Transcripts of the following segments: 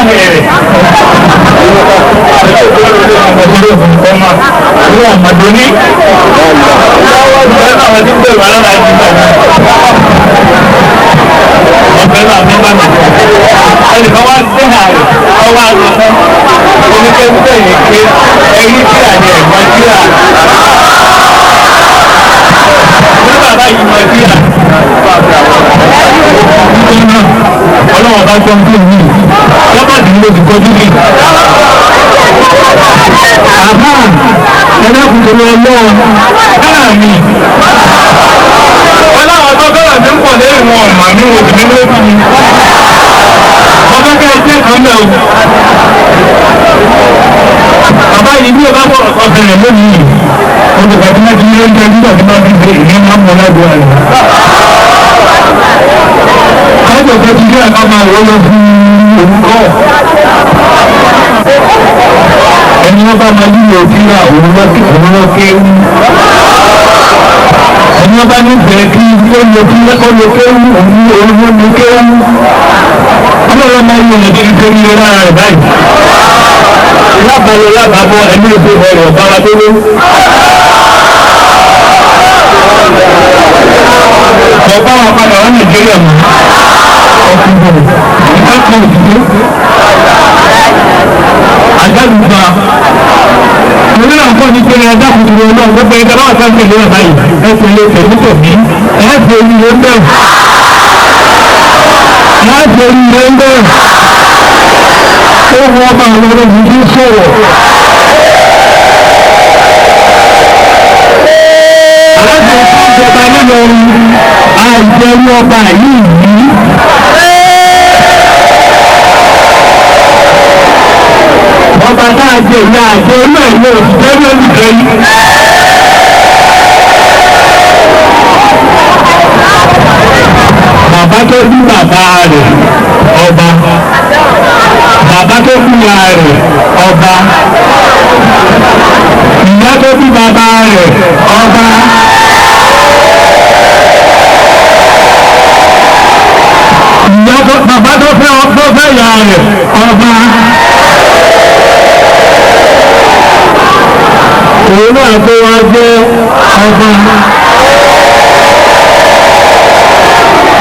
hẹ̀rẹ̀. Àwọn àmàdóní. Àwọn tí ń bẹ̀rù alára ẹni náà. Ọ̀fẹ́ náà ní bá mi. Ẹnìkan wá sí ààrẹ, ọwọ́ àgbọ̀n. Oníkẹ́sẹ̀ yìí pé ẹ̀rí tí àjẹ ẹ̀gbọ́n tí à. Ní bàbá yìí mọ̀ sí à. Ọlọ́wọ́ bá gbọ́n tó yìí. Lọ́pàdé ló ti kọjú ní. Àbá ẹ̀dá kùtùrù ọlọ́run. Káà mi. Ọlọ́wọ́ tó kọ́lá ti ń pọ̀ lẹ́yìn wọn ọ̀mà ní oṣù nínú òkú mi. Ọjọ́ kẹ́ ẹ̀jẹ̀ kan bẹ̀ o. Bàbá yìí bí o bá bọ̀ ọ̀sẹ̀ rẹ̀ lónìí. Olùkọ́ tí wọ́n ti ní oúnjẹ nígbà tí wọ́n ti gbé ìyẹn máa ń mọ ládùúgbò rẹ̀. Kájọ̀ tó ti gbé ẹ̀ka máa wọ́n lọ fún òǹkọ́. Ẹni wọ́n bá máa yíyọ sí òun lọ́kẹ́wù. Ẹni wọ́n bá nífẹ̀ẹ́ kí ó lọ sí ọlọ́kẹ́wù òun lọ́kẹ́wù. Ọlọ́run máa ń yọ ọ̀dọ́ nítorí ara rẹ̀ báyìí. Lábàlọ́ lábàbọ̀ ẹni èso ọ̀rọ̀ ọ̀bára tó lé. Ọ̀pá wa padà wá Nàìjíríà mọ́. Ọkùnrin ìdákan òtítọ́. Àjálùfà. Orí àǹkọ́ ní pé ẹ̀dá kùtùrù ọlọ́run gbogbo ẹgbẹ́ náà sáńkì lórí àbáyé. Ẹ̀sìn lè tẹ̀lé tòmí. Ẹ̀sìn orí ló ń bẹ̀rù. Ẹ̀sìn orí ló ń bẹ̀rù. Ó wọ́n máa lọ lórí ní sọ̀rọ̀. Aláṣẹ ìjọba nínú àìjẹun ọba yìí yìí. Ọba náà jẹ ìyá àjẹ inú ẹ̀yẹ òṣìṣẹ́ lórí ìgbẹ́yìn. Bàbá tó bí bàbá rẹ̀ ọba. Bàbá tó bí ìyá rẹ̀ ọba. Ìyá tó bí bàbá rẹ̀ ọba. Bàbá tó fẹ́ ìyá rẹ̀ ọba. Òun náà tó wá jẹ́ ọba.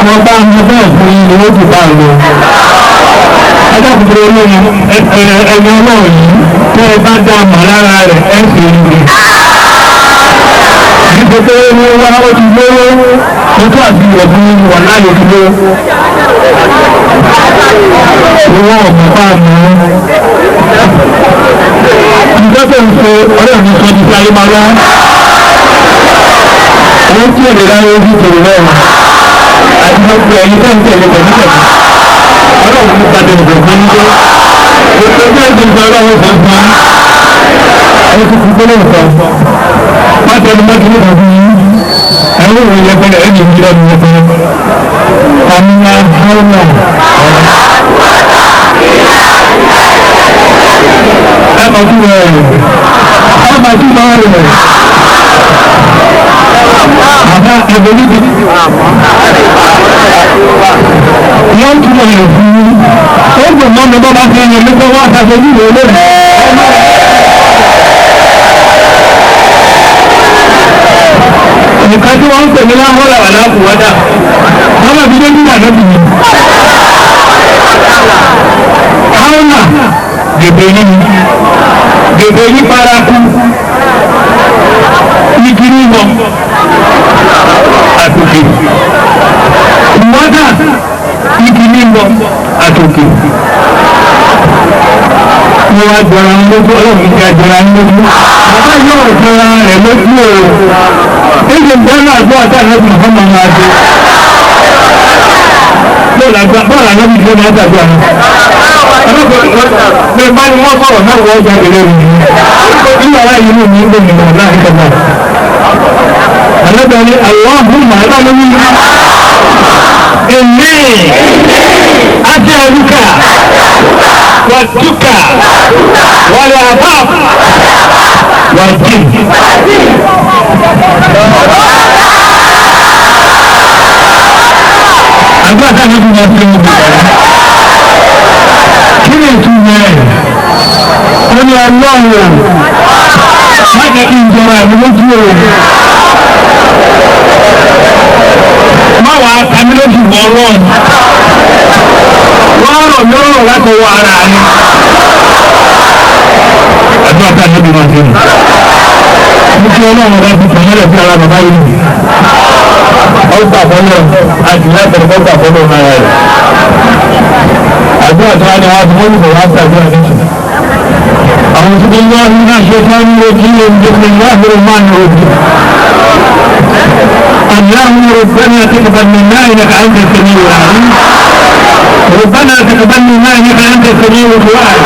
Wọ́n bá ń bẹ́ẹ̀ fún ilé ó ti bá lọ. Adákùnrin olóyìn ẹni ọlọ́run yìí tó ẹ bá dá àmà lára rẹ̀ ẹ̀ sì ń gbé. Nítorí ní wá ó ti lówó, ó tó àti ìwọ̀fún wà láyé ti lówó. Owó ọ̀gbọ̀n bá mú. Ìjọ́sẹ̀ ń ṣe ọlọ́run ní sọ́jú sí ayé máa wá. Owó tí èdè láyé ojú tòrò lọ́rùn. Àti gbogbo ẹ̀yin tó ń tẹ̀lé pẹ̀lú pẹ̀lú. Ọlọ́run ní pàdé ìgbọ̀n ní jẹ́. Ètò ìgbà ìgbà ọlọ́run sọ fún wa. Ẹ ti fi gbólóhùn sọ. Wọ́n tẹnu mọ́tò nípa fún yín. Ẹ̀rọ ìwé yẹpẹrẹ ẹ̀yìn ìjìlá mi yẹpẹrẹ. Àmìnà Hàlà. Ẹ máa tún wọ̀ ẹ̀. Ẹ máa tún wọ̀ ẹ̀. Àbá ẹ̀bẹ̀ níbi. Wọ́n tún wọ̀ ẹ̀ fún yín. Ó gbọ́n mọ́ mi bọ́ bá fi ẹ̀yẹ nípa wọ́n àtàkùn ìlú olóòrùn. Nìkan tí wọ́n ń pè ní láhọ́lá wà láàpù wádà. Wọ́n máa fi dé nígbà náà bìí. Hàlà gèbè ní paraku. Ìkíní wọ àtòkè. Wádà ìkíní wọ àtòkè. Wọ́n wá jọra ń lójú ọlọ́run ti àjọra ń lójú. Bàbá yóò jọra rẹ̀ lójú o. Èyí ìdáná àgbọ̀ àtàlẹ́ ọ̀gbìn fún ọmọ adé. Bọ́ọ̀lù àgbọ̀bí ló máa dàgbà náà. Ní bá ní wọ́n sọ̀rọ̀ náà wọ́n ọjà ìrẹ́ rẹ̀. Nígbà láì nínú mi ń gbòmìnà láàrín kọ̀ọ̀mà. Àlọ́gbà ni Allahumma aláàlórí. Èmi àti àrùkà wà túkà wà làbà wà jìn. Àgbà táwọn ọdún wọn fi ń gbé. Kí lè tún yẹ ó ní ọlọ́run má jẹ́ kí n jọra ẹ̀mí lójú o má wàá kàmí lójú bọ́ ọlọ́run wọ́n rọ̀ lọ́rọ̀ láti wọ ara rẹ̀ àdúrà tá a níbi máa ṣe nù mo kí ọlọ́run ọba ti tẹ̀lé sí ara bàbá yìí ọgbà fọlọ́ àti láti ọgbà fọlọ́ náà rẹ̀ àdúrà tó wá ní wá fún mọ́nìkọ̀ wá sí àdúrà ní ṣùgbọ́n àwọn tó bí wọ́n ní náà ṣe fún mi kí ló ń jẹ́ pé láàbùrù máa ń rògbò اللهم ربنا تقبل منا انك انت السميع العليم ربنا تقبل منا انك انت السميع الدعاء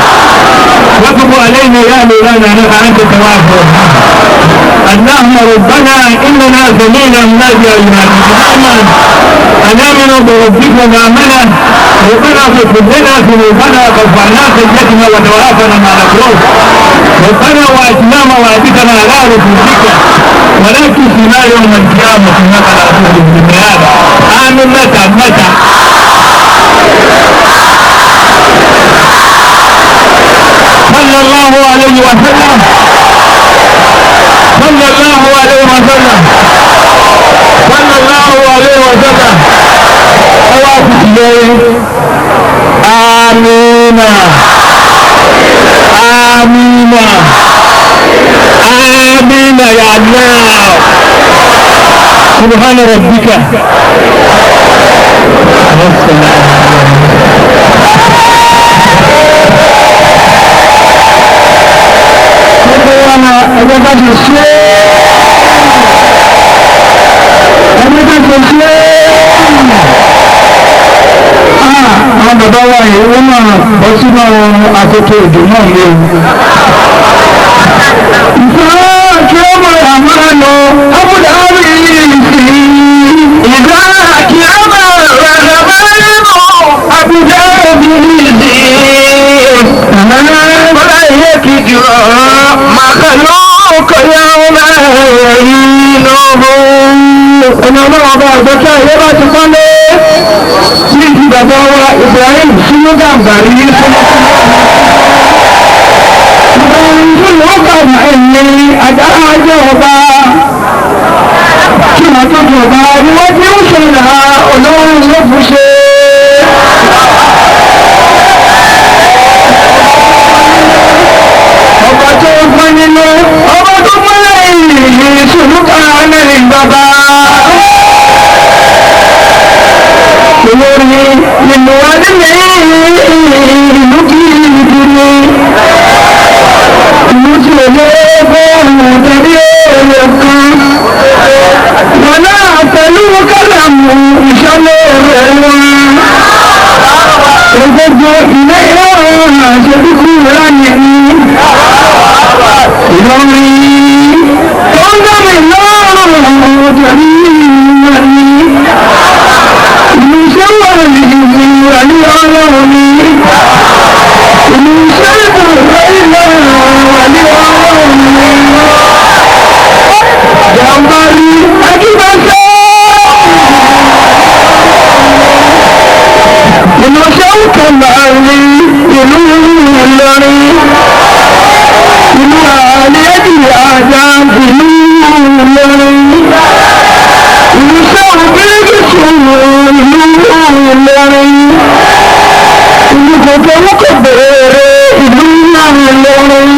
وتب علينا يا مولانا انك انت التواب الرحيم اللهم ربنا اننا سمعنا مناديا ينادي بالامن ان امنوا بربكم وامنا ربنا فاغفر لنا ذنوبنا وارفعنا سيئاتنا وتوافنا مع الابرار ربنا واتنا مواعيدنا على رسولك ولا تخزنا يوم القيامه انك لا تخلف الميعاد امن متى صلى الله عليه وسلم صلى الله عليه وسلم صلى الله عليه وسلم آمين آمين آمين يا الله سبحان ربك àwọn bàbá wa yìí wọ́n máa bọ́ sínú akoto òjò náà lé o. ìfẹ́ kí ó mọ̀ àmọ́ lọ abúlé rí sí ìgbà kí ó mọ̀ rẹ̀ nínú abúlé rí sí. bọ́lá ilé kìjì ọ̀rọ̀ màkàlọ́ kọ̀yà ọ̀nà ìlú. ọ̀nà ọlọ́wọ́ bá àgbẹ̀ká ilé bá ti kọ́lé ní ti bàbá wa Ibrahim sínú gàmbàrí ní sọ́nà ọgbàmà ẹ̀yẹ àdáhájọ́ ọba kí wọ́n tó jọba ni wọ́n tí ó ṣẹlẹ̀ ọlọ́run ló fún ṣe ọba tó gbọ́n nínú ọba tó mọ́lẹ̀ ìrìn ìṣòlúkà mẹ́rin bàbá olórí nínú adílé ìlú kìí dúró ìlú tí ó lé bọ́ọ̀lù tàbí èrò kan wọn náà pẹ̀lú kálàmù ìṣọ́lẹ̀ rẹ̀ wọn gbogbo ilé ìwọ̀n àṣẹ́dúkú ránì Ìlọrin tó ń dámì lọ́rùn tàbí ìwọ̀n ìlúṣẹ́ wà ní ìlú àní ọlọ́run ní ìlúṣẹ́ ìbùrẹ́ ìlọ́run àní ọlọ́run ní jàmbárí ajíbáṣẹ́ ìlúṣẹ́ òkèlà ní ìlú Ìlọrin ìlú àlẹ́jì àjà ìlú Ìlọrin ìlúṣẹ́ òbíríkì ṣòro ìlú Ìlọrin ìlú kòkòrò bèrè ìlú Ìlọrin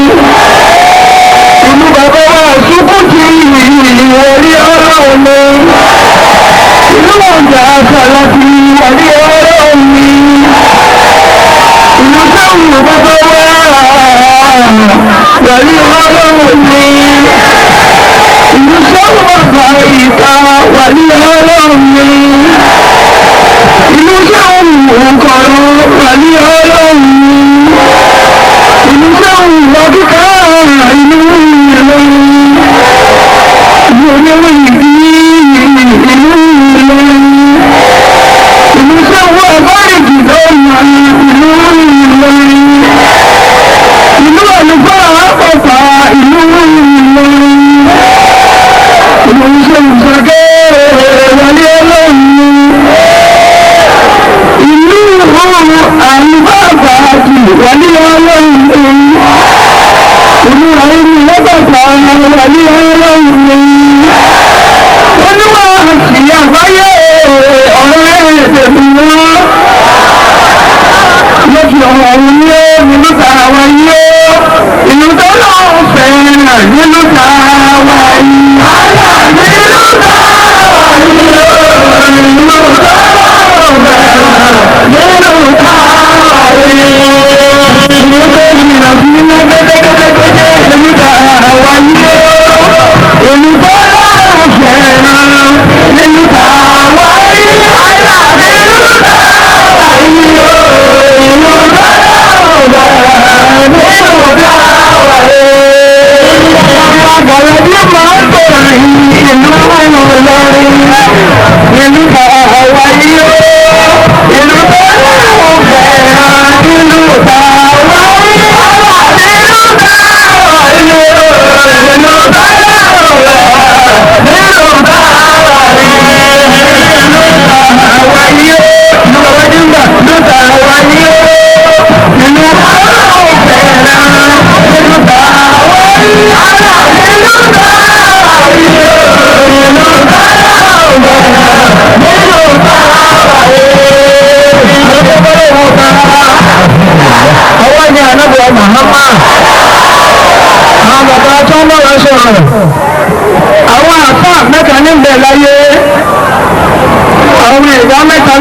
ìlú bàbá wa Sùkútì ìwọlé ọlọ́run ìlú ọjà àṣàlàtì ìwọlé ọlọ́run ìlú sẹ́wọ̀n bàbá wa wọlé ọlọ́run ìlú sẹ́wọ̀n bàbá ìta wọlé ọlọ́run ìlú sẹ́wọ̀n òǹkọ̀rọ̀ wọlé ọlọ́run ìlú sẹ́wọ̀n lọ́dúnkà ìlú Ìlọrin ìlú olówó ìdí ìlú Ìlọrin ìlú sẹ́wọ̀n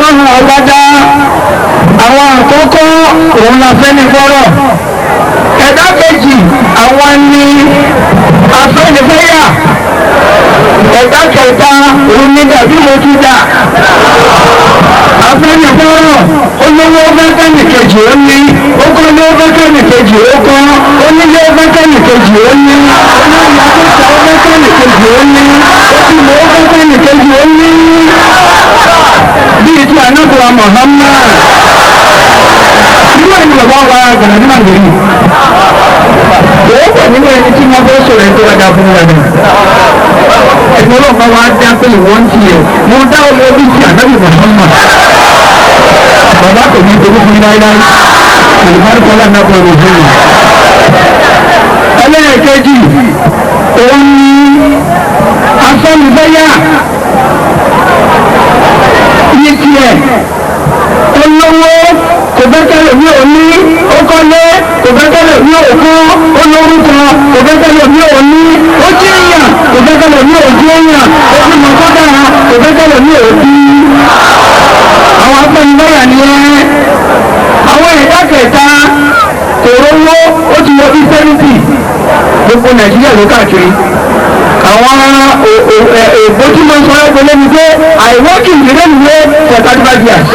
lọ́nà ọba dá àwọn àkọ́kọ́ òun la fẹ́ ní fọ́rọ̀ ẹ̀dá kejì àwọn ní afẹ́nifẹ́yà ẹ̀dá kẹta òun ní dàbí mojú dà afẹ́nifọ́rọ̀ olówó fẹ́kẹ́nì kejì ó ní okòó lówó fẹ́kẹ́nì kejì ó kọ́ onílé fẹ́kẹ́nì kejì ó ní olóyè akẹ́kọ̀ọ́ fẹ́kẹ́nì kejì ó ní òkùnlé fẹ́kẹ́nì kejì ó ní bíi ti anábùwà Muhammad nígbà tí bàbá wa gbàgbà ní màgbèrè òun pọ̀ nínú ẹni tí wọ́n fẹ́ sọ̀rọ̀ ẹ̀kọ́ wájà fún wa ni ẹ̀gbọ́n ọlọ́pàá wa dá pé ìwọ́n ti yẹ mo dá ọmọ orí ti ànábì Muhammad bàbá kò ní ìdókòwò fún láíláí àlùbáríkọ́lá náà kọ́ ọ̀rọ̀ fún mi. ẹlẹ́ẹ̀kejì òun ni afẹ́nifẹ́yà ní tiẹ̀ olówó kò bẹ́kẹ̀lẹ̀ ní òní ókọ́lé kò bẹ́kẹ̀lẹ̀ ní òkú olórúkọ kò bẹ́kẹ̀lẹ̀ ní òní ó jíyàn kò bẹ́kẹ̀lẹ̀ ní òjú èèyàn ó fi mọ̀ kọ́dára kò bẹ́kẹ̀lẹ̀ ní òbí àwọn afẹ́nifẹ́yà ni ẹ́ àwọn ìdá kẹta kò rówó ó ti wọ bí 70 gbogbo Nàìjíríà ló káàkiri àwọn ìbójúmọ̀ sọ́rọ̀ ìpínlẹ̀ ní pé I work in the railway for 35 years.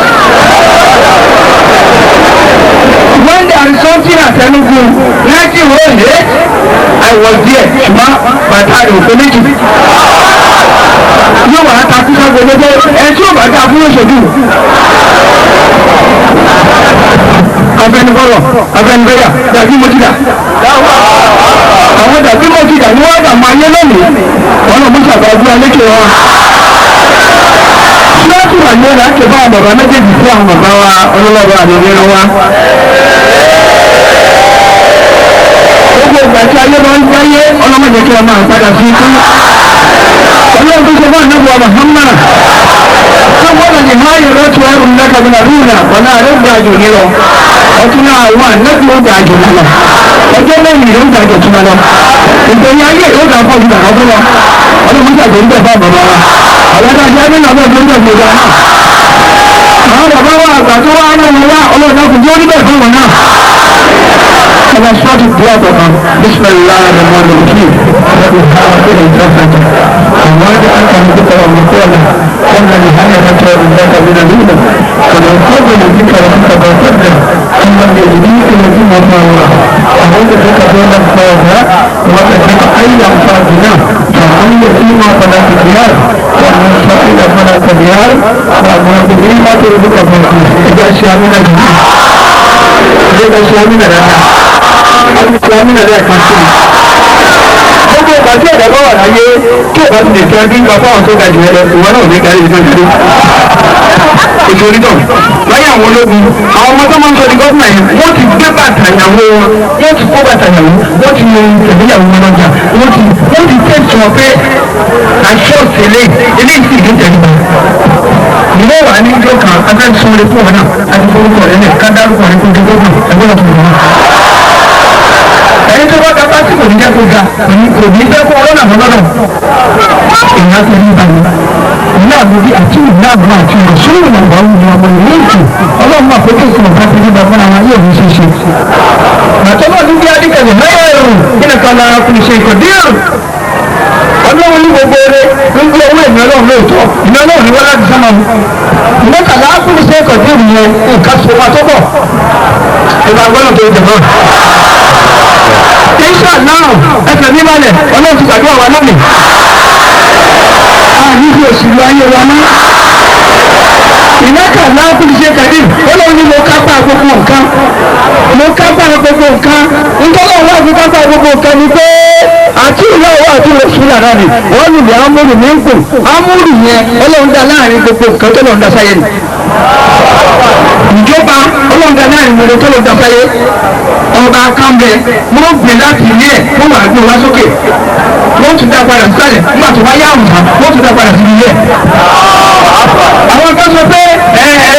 When there is something at Enugu 1908 I was there ṣùgbọ́n bàtà rẹ̀ òfin méjì yóò wà á takú sábẹ́ lọ́jọ́ ẹ̀ tí ó bá dá fún òṣèlú afẹnifọlọ afẹnifẹyà dàbí mojìdá àwọn dàbí mojìdá ni wọn dà máa yé lónìí wọn lọ mú sàgbàgbé alékè wọn síláàtì wà ní ọ̀nà àti bá bàbá méjèèjì sí àwọn bàbá wa ọlọ́wọ́ àdéhùn wa gbogbo ìgbà tí ayé bá ń gbáyé ọlọ́mọdé kí wọn máa padà sí ikú ọlọ́run tó ṣe fún ànábì wa Muhammad tó wọ́n ní háyè rọ́tù ẹrù lẹ́kàbínà rúnà ọ̀nà àrẹ gbàjò nílọ ọtún náà àwọn ànábì ó gbàjò nílọ ọjọ́ mẹ́rin ló ń gbàjò tún lọ ìgbẹ̀yìn ayé ó gbà pọ̀ jù àwọn fún wọn ọlọ́run ṣàjò ń bẹ̀ bá bàbá wa àwọn adájọ́ ẹni náà bẹ́ẹ̀ tó ń bẹ̀ gbogbo àwọn bàbá wa àgbà tó wá rán wọn wá ọlọ́run náà kò jẹ́ oníbẹ̀ fún wọn náà أنا أصوات الدعاء بسم الله الرحمن الرحيم وواجه أنت مذكر ومقولة قلنا نهاية رجل الله من الأولى فلو قبل الذكر وأنت بصدر ثم يجديك الذين الله أعوذ بك دون الصواب وأتبع أي أنفاقنا فأي فيما فلا تبيار ومن سائل فلا تبيار ومن بما تربك فلا إذا شامنا إذا شامنا ìsìlámìnà rẹ̀ kan sí i gbogbo ìgbà tí ẹ̀dá bá wà láyé tí ẹ̀dá ti lè fi ẹbí gba fáwọn tó ga jù ẹ lọ ìwọ náà ò ní kárí ìjọ ìdílé ètò onítọ̀ láyé àwọn ológun àwọn ọmọ tó máa ń sọ ní gọ́ọ̀mà yẹn wọ́n ti gbé bàtà ìyàwó wọn wọ́n ti kó bàtà ìyàwó wọ́n ti mọ ìyàwó wọn lọ́jà wọ́n ti tẹ̀sán wọn pé àṣọ ìṣẹ̀lẹ̀ eléyìí sì dé tẹ̀lé ìwọ wà ní ìjọ kan abẹ́sọ̀rọ̀ fún ọ náà àti forúkọ rẹ̀ náà ká dárúkọ rẹ̀ fún ìjọba ẹgbẹ́ ọ̀tún wọn ẹni tó bá dábàá tí kò ní jẹ́ kó ga kò ní jẹ́ kó ọlọ́nà lọ́dọ̀ ìyá tó ní ìbàdàn ìyá àbúbí àti ìyá àbúrò àti ìrọ̀sùn ìwọ̀nba òun ni ọmọ ìlú èkó ọlọ́run máa pété ìsìn ọ̀gá tó ní bàbá àwọn ayé òun ṣeéṣe. àtọ́nà ní bí adìkẹ̀lẹ̀ mẹ́yà ẹ̀rù nínú kan lára kò ní ṣe ìkọ̀díyàn ọlọ́run ní gbogbo eré ń gbé owó ìmọ̀ ọlọ́run lóòótọ́ ìmọ̀ ọlọ́run ní wọ́n láti sánmọ́ mọ́kànlá kò ní ṣe ìkọ̀díyàn yẹn nǹkan so wa tó bọ̀ ìgbà gbọ́dọ̀ tó jẹ̀ náà ìṣà náà ẹsẹ̀ ní balẹ̀ ọlọ́run ti gbàdúrà wa lónìí. àyíkú òṣèlú ayé wa mọ́. ìnáka náà kú ṣe kẹ́lí ọlọ́run ní mo kápá gbogbo nǹkan. mo kápá gbogbo nǹkan. nítorí àwọn àti kápá gbogbo nǹkan ni pé àti ìyá òwò àti oṣù lára rẹ̀ wọ́n lù ní amúrù ní ń kù. amúrù yẹn ọlọ́run dá láàrin gbogbo nǹkan tó lọ́n dá sáyé ni. ìjọba ọlọ́run dá láàrin gbogbo tó lọ́n dá sáyé. ọba kánbẹ wọ́n gbé láti ilé ẹ̀ wọ́n máa gbé wá sókè wọ́n tún dá padà sísàlẹ̀ nígbà tó bá yá àwùjá wọ́n tún dá padà sí ilé ẹ̀. àwọn kan sọ pé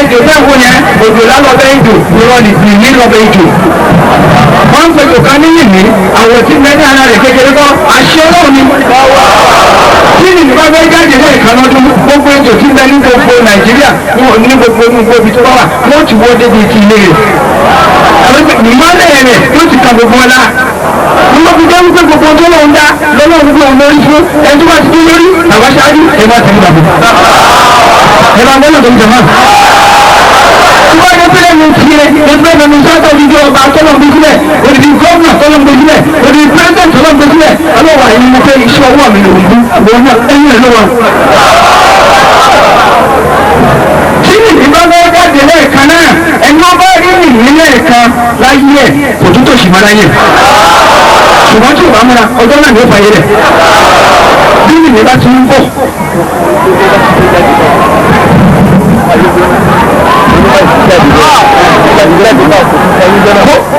ejò fẹ́ wo yẹn òjò lálọ́bẹ̀ ejò ìrọ̀ ní lọ́bẹ̀ ejò wọ́n ń pẹ̀lú ká ní yìnyín àwọ̀ tí mẹ́rin ara rẹ̀ kékeré kọ́ àṣẹ ọlọ́run ni. tí nìyí bá fẹ́ jáde ní ìkànnì ọdún gbogbo ètò tí bẹ ní gbogbo nàìjíríà wọn ní gbogbo ibi tó bá wà wọ́n ti wọ́ débi ti ilé rẹ̀. ìmọ̀lẹ̀ rẹ̀ yóò ti ka gbogbo ọlá. wọ́n fi jẹ́ wípé gbogbo tó lọ́wọ́ ń dá lọ́wọ́ gbogbo ọmọ orí fún ẹni tó bá ti dé lórí àbáṣáájú ẹ̀ máa tẹ̀lé bàbá. ẹ̀ máa gbọ́dọ̀ tó ń jẹ máa. Wọ́n yẹ pé ẹni tí ẹgbẹ́ ẹni sọ́tọ̀ ní ọba tọ́lọ̀ ń gbésílẹ̀, òdìdí gómìnà tọ́lọ̀ ń gbésílẹ̀, òdìdí pírẹ́sìdẹ̀ntì tọ́lọ̀ ń gbésílẹ̀, ọlọ́wà yìí ni pé iṣẹ́ ọwọ́ mi ló ń bú àwọn náà ẹ̀yìn ẹ̀ ló wà. Tí ìgbà bá jáde lẹ́ẹ̀kan náà, ẹni wọ́n bá rí nìyí lẹ́ẹ̀kan láyé ẹ̀ kò tún tó sì máa láyé. Ṣùgbọ́n tí ìwà múra ọjọ́ náà ní ó fàyè rẹ̀. Bí nìyí bá ti ń bọ̀.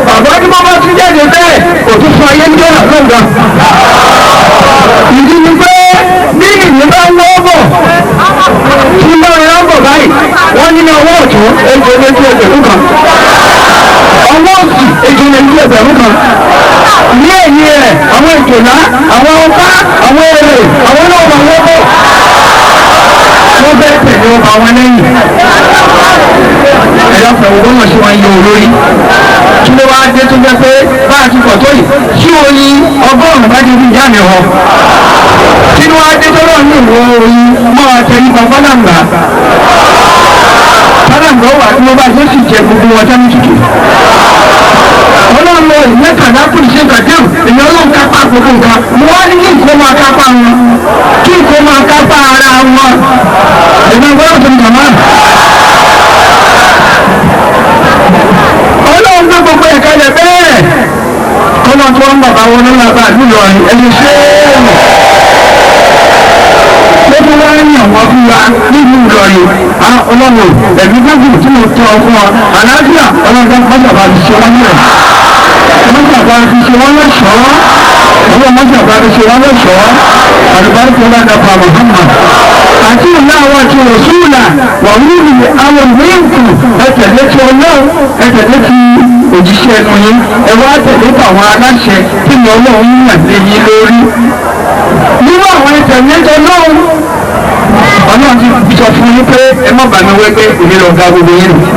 Bàbá ní bàbá tún jáde bẹ́ẹ̀ kò tún fún ayé níjọ́ náà lọ́gbà. Ìdí ni pé bí ìlú bá ń wọ́ bọ̀ tí bá ń rán bọ̀ báyìí wọ́n ní ọwọ́ ọ̀tún ejò lójú ẹgbẹ̀rún kan. Ọwọ́ òsì ejò lójú ẹgbẹ̀rún kan. Ní ẹ̀yìn rẹ̀ àwọn ìjòlá, àwọn ọba, àwọn èrè, àwọn náà wà wọ́ bọ̀. Wọ́n bẹ́ẹ̀ tẹ̀lé ọba wọn lẹ́yìn. Ẹ̀yọ́ pẹ̀lú gbọ́dọ̀ ṣe wọ́n yọ olórí. Kí ló wáá dé tó jẹ́ pé bá a ti pọ̀ tó yìí tí oyin ọgọ́rùn-ún bá dé bí ìyá mi họ. Kí ló wáá dé tó lọ́ọ̀ ní ìwọ oyin máa tẹ̀lé kan fọ́nàmùgbà. Fọ́nàmùgbà wà tí mo bá ṣe sì jẹ gbogbo ọjọ́ ní tutù. Ọlọ́run lọ ìmẹ́tàlá kùn ṣe gbàdéhùn èmi ọlọ́run kápá gbogbo nǹkan. Mo wá ní kí nǹkan máa kápá wọn. Kí nǹkan máa kápá ara wọn. Èmi ọgbọ́n tó ń jà máa. Ọlọ́run gbé gbogbo ẹ̀ka lẹ̀ bẹ́ẹ̀. Kọ́lá tó ń bàbá wọn ní bàbá àdúgbò ẹni ṣé lójú wá ní àwọn fún wa nínú Ìlọrin. Ọlọ́run ẹ̀mí gbogbo tí mo tọ́ fún wa àlàáfíà ọlọ́run mọ́jàbá ti ṣe wọ́n nílẹ̀. Mọ́jàbá ti ṣe wọ́n lọ́ṣọ̀ọ́. Ọlọ́run mọ́jàbá ti ṣe wọ́n lọ́ṣọ̀ọ́. Àlùbáríkà ọlọ́dàpọ̀ Muhammad. Àti ìlà àwọn àti Rasúlà wà wúlò àwọn ìwéǹkù ẹ̀tẹ̀lé ti ọlọ́run ẹ̀tẹ̀lé ti òjíṣẹ́ ẹnu yín ẹ̀wọ́ àtẹ̀lé àwọn aláṣẹ tí ni ọlọ́run yàn lé yín lórí. Nínú àwọn ẹ̀tẹ̀lé ti ọlọ́run ọlọ́run ti sọ fún yín pé ẹ má bàmí wẹ́gbẹ́ èmi lọ ga gbogbo yín nù.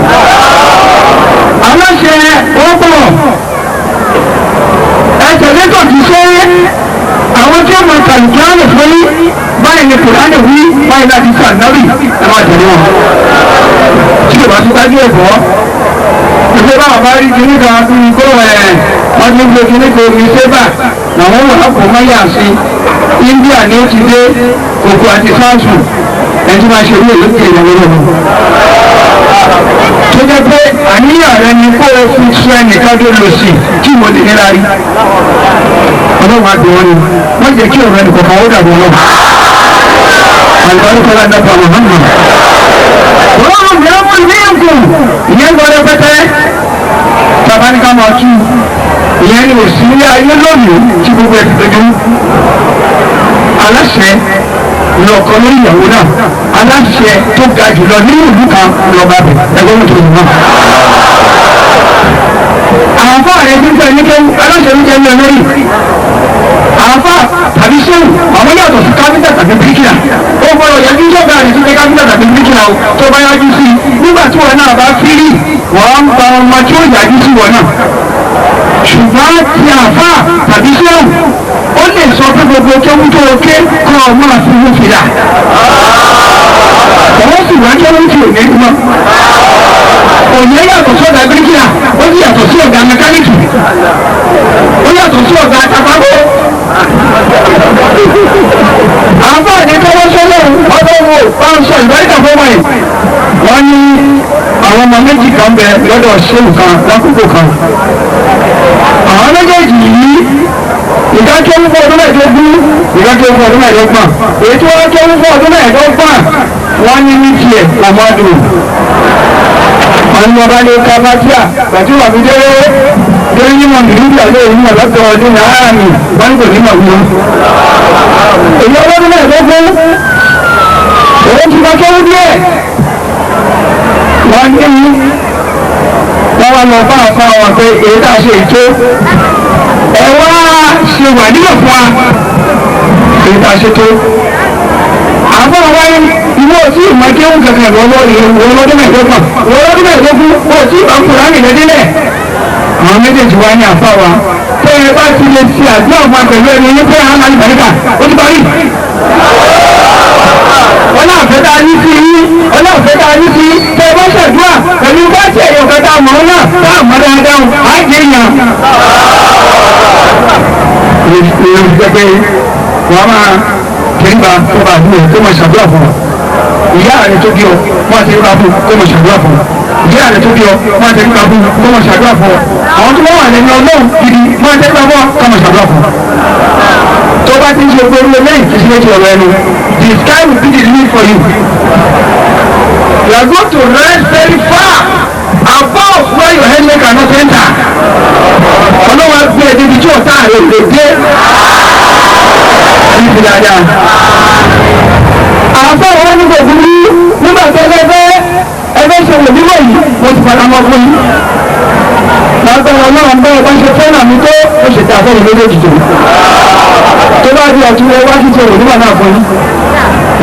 Aláṣẹ wọ́n pọ̀ ẹ̀tẹ̀lé tó ti ṣe àwọn tí wọ́n máa kàlùkùránì fún yín báyìí ni kùránì wí báyìí láti sànárì ẹ máa tẹ̀lé wọn. Tí o bá ti dájú ẹ̀kọ́ ìgbé báwọn bá rí kíní kan bí kó wọ́n ti gbé kíní kan omi sébà làwọn wà kó mọ́yà sí. India ni ó ti dé òkú àti fáṣù ẹni tí máa ṣe owó ìlú kiri ìyàwó lọ́wọ́. Tó jẹ́ pé àníyàn rẹ ni kó o fi sọ ẹnìkan tó lò sí tí mo lè ní lárí. Ọlọ́run á bẹ̀ wọ́n ni wọ́n jẹ́ kí ọ̀rọ̀ ẹnìkan kan ó dàbọ̀ lọ. Àlùbáríkà ọlọ́dàpọ̀ Muhammad. Ọlọ́run bí wọ́n ní ìkù ìyẹn gbọ́dọ̀ pẹ́tẹ́. Bàbá ní ká máa tú ìyẹn ni òsì ní ayé lónìí tí gbogbo ẹ̀ ti dojú. Aláṣẹ ní ọkọ lórí ìyàwó náà aláṣẹ tó ga jùlọ nínú ìlú kan lọ́ba bẹ̀ ẹgbẹ́ wọn tó yìí náà. Àwọn afọ àrẹ ti ń tẹ̀ ní kéwù aláṣẹ ń jẹ́ ní olórí. Àwọn afọ tàbí sẹ́wù àwọn yàtọ̀ sí káfíńtà tàbí bíríkìlà. Ó gbọ́dọ̀ yẹ kí ìjọba rẹ̀ ti jẹ́ káfíńtà tàbí bíríkìlà o tó bá yájú sí i. Nígbà tí wọn náà bá fírì wọ́n ń gba ọmọ tí ó yájú sí wọn náà. Ṣùgbọ́n ti àfà tàbí sẹ́wù ó lè sọ pé gbogbo kéwú tó o ké kọ́ ọ máa fi wú fìlà. Ọwọ́ sì wá kéwú tí ò ní mọ́. Òye yàtọ̀ sí ọ̀gá bíríkìlà, ó sì yàtọ̀ sí ọ̀gá mẹkáníìkì, ó yàtọ̀ sí ọ̀gá àtàkùn. Àǹfààní tọ́wọ́ sọ́lọ́ ọlọ́wọ́ báńsọ̀ ìbáríkà fọ́mọ yìí. Wọ́n ní àwọn ọmọ méjì kan bẹ lọ́dọ̀ ṣéwù kan lákòókò kan. Àwọn méjèèjì yìí ìdájọ́ ń fún ọdún mẹ́ẹ̀ẹ́dógún ìdájọ́ ń fún ọdún mẹ́ẹ̀ẹ́dọ́gbọ̀n èyí tí wọ́n jẹ́ ń fún ọdún mẹ́ẹ̀ẹ́dọ́gbọ̀n wọ́n ní ní tiẹ̀ ọmọdù. Àwọn ọba lè ka bátíà pàtó wà fún délé lórí nímọ̀ nìyíjà lórí nímọ̀ lọ́tọ̀ ọdún náírà mi wọ́n kò nímọ̀ wúlò. Èyí ọlọ́dún mẹ́ẹ̀ẹ́dógún òun ti bá kéwú díẹ̀ wọ́n ní wọ́n wá lọ bá ọ̀pá wọn pé èyí tá a ṣe ètò ẹ wá ṣe wà nílò fún wa èyí tá a ṣe tó. àbọ̀ wáyé ìwọ sí ìmọ̀kéwù kankan lọ́wọ́ ìwọlọ́dún mẹ́ẹ̀ẹ́dọ́gbọ̀n ìwọlọ́dún mẹ́ẹ̀ẹ́dọ́gbọ̀n ó sì bá kúrò ní ìrẹ́dílẹ̀. àwọn méjèèjì wá ní àfa wa tẹ́ ẹ bá ti lè ṣe àdúrà fún akẹ́lú ẹni ní pé àwọn àlùbáríkà ó ti parí. ọlọ́ọ̀fẹ́ tá a ní sí yín ọlọ́ọ̀fẹ́ tá a ní sí tẹ́ ẹ bá ṣàdúrà pẹ̀lú bá ṣe èèyàn kẹta àmọ́ náà tá àmọ́ dáadáa á jẹ́ èèyàn. ìgbẹ́gbẹ́ wọn máa tẹ̀lébà tó bá àbúrò tó máa ṣàdúrà fún ọ. ìyá rẹ̀ tó bí ọ máa tẹ̀lébà fún tó máa ṣàdúrà fún ọ. ìyá rẹ̀ tó bí ọ máa tẹ̀lébà fún tó máa ṣàdúrà fún ọ. àwọn tó wà lẹ́nu ọlọ́run gidi máa tẹ̀lébà fún ọ tó máa ṣàdúrà fún ọ. tó bá ti ń ṣe gbogbo lẹ́yìn tí ṣe ọ̀rọ̀ ẹnu the sky will be the limit for you. You are going to rise very far above where your head cannot enter. ọlọ́wọ́ gbé ẹ̀ débi tí ọ̀tá rẹ̀ lè dé. Ibi dáadáa. Àbá wọn ní gbogbo ní nígbà tó ẹgbẹ́ ṣe wò níwọ̀ yìí wọ́n ti padà mọ́ fún yín. Lágbára náà bẹ́ẹ̀ bá ṣe fẹ́ràn àmì tó ó ṣe tà fẹ́ràn méjèèjì tó. Tó bá di ọ̀tún ẹ wá títí wò nígbà náà fún yín.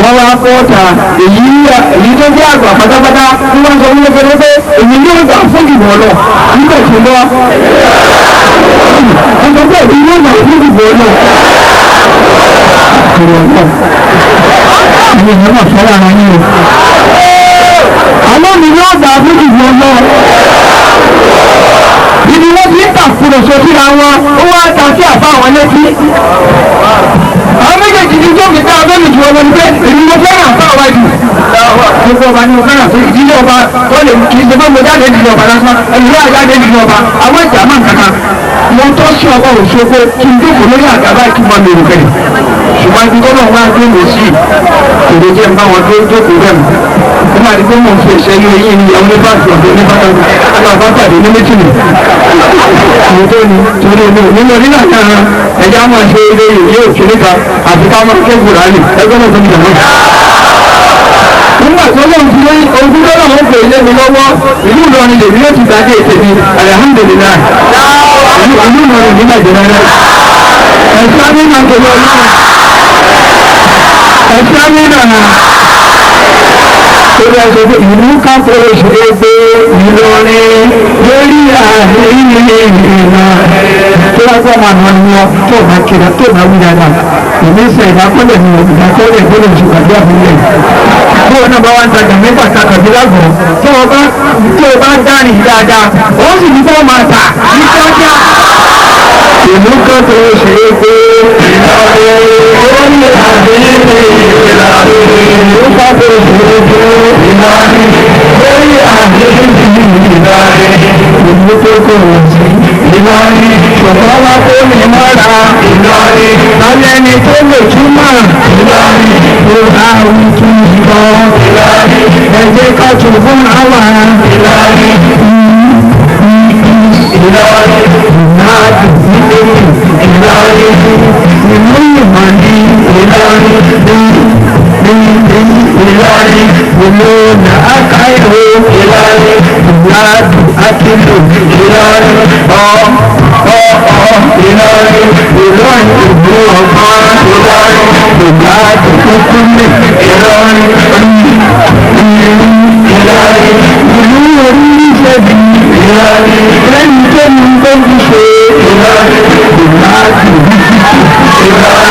Wọ́n wá kọ́ ọ̀tà èyí tó jẹ́ àgbà pátápátá tí wọ́n sọ wípé pé èyí yóò gbà fún ìbò lọ nígbà tí ó lọ. Nígbà tí èyí yóò gbà fún ìbò lọ. Àwọn èèyàn náà fẹ́ràn ara yín o. Àwọn mi yóò gbà fún ìbò lọ. Ibi wọ́n ti ń tàkùrọ̀sọ síra wọn, ó wá ta sí àbá àwọn létí. Àwọn méjèèjì ní tó kìí ká abẹ́mi jù ọmọ ní pé èmi mo fẹ́ràn àbá wa jù. Gbogbo ọba ni mo fẹ́ràn fún ìdílé ọba wọ́n lè kì í ṣe fún mo jáde ìdílé ọba lásán ẹ̀yìn yóò jáde ìdílé ọba àwọn ìjà máa ń kankan. Mo tọ́ sí ọba òṣogbo kí n dókòó lórí àgàbá kí n máa lè rò kẹ́lẹ̀. Ṣùgbọ́n ibi tó náà wá gbé mi sí èrè jẹ́ ń bá wọn tó jókòó rẹ̀ mọ́. Ó máa di pé mo fi ẹ̀ṣẹ́ ní eyín ní àwọn onífàṣì ọ̀dọ́ onífàṣì àgbà pàdé ní méjìlì. Àwọn tó ní torí inú nínú onílà náà ẹ̀já máa ṣe eré yóò kéré kan àti ká máa ké Kùránì ẹgbẹ́ náà tó ń dàgbà. Nígbà tó lóun ti lóyún ogún tó náà wọ́n pè lé mi lọ́wọ́ ìlú Ìlọrin lèmi yóò ti gbàdé ètè mi alihamudulilayi ìlú Ìlọrin ní Nàìjíríà náà. Ẹ̀sán ní Nàìjíríà náà. Ẹ̀sán ní Nàìjíríà. Torí ẹ̀sọ́ pé ìlú kápẹ́ òṣèré pé Ìlọrin lórí ààrẹ ìrìnà tó lágbà máa nà ní ọ tó máa kiri tó máa wí dáadáa. Ìgbésẹ̀ ìdákọ́lẹ̀ ni ìdákọ́lẹ̀ ìgbélé ìṣùgbàgbé àfihàn. Bí wọn náà bá wá ń tajà mẹ́fà takàbí lágbọ̀n tí o bá ń dárìn dáadáa, ó sì ní kó máa tà ní kíákíá. Ìlú kápẹ́ òṣèré pé Ìlọrin lórí ààrẹ ìrìnà ìlú kápẹ́ òṣèré pé Ìlọrin lórí ààrẹ ìrìnà ìlú tó kò wọ́n sí Ìlọrin ṣùgbọ́n wá kó ní mọ́ra Ìlọrin lálẹ́ni tó lè túmọ̀ Ìlọrin tó bá wí tún ìbọn Ìlọrin ẹ̀jẹ̀ ká tún fún àwa Ìlọrin Ìlọrin náà nílé Ìlọrin ìlú ìmọ̀ ní Ìlọrin Ìlọrin ìlú nàákàyò Ìlọrin ìlàdù akílù Ìlọrin Ìlọrin Ìlọrin ìlú ọgbọ́n Ìlọrin ìlàdù kúkúlẹ̀ Ìlọrin Ìlọrin ìlú oríṣẹ́bí Ìlọrin lẹ́yìn tó ń gbójú ṣe Ìlọrin ìlàdù Ìlọrin.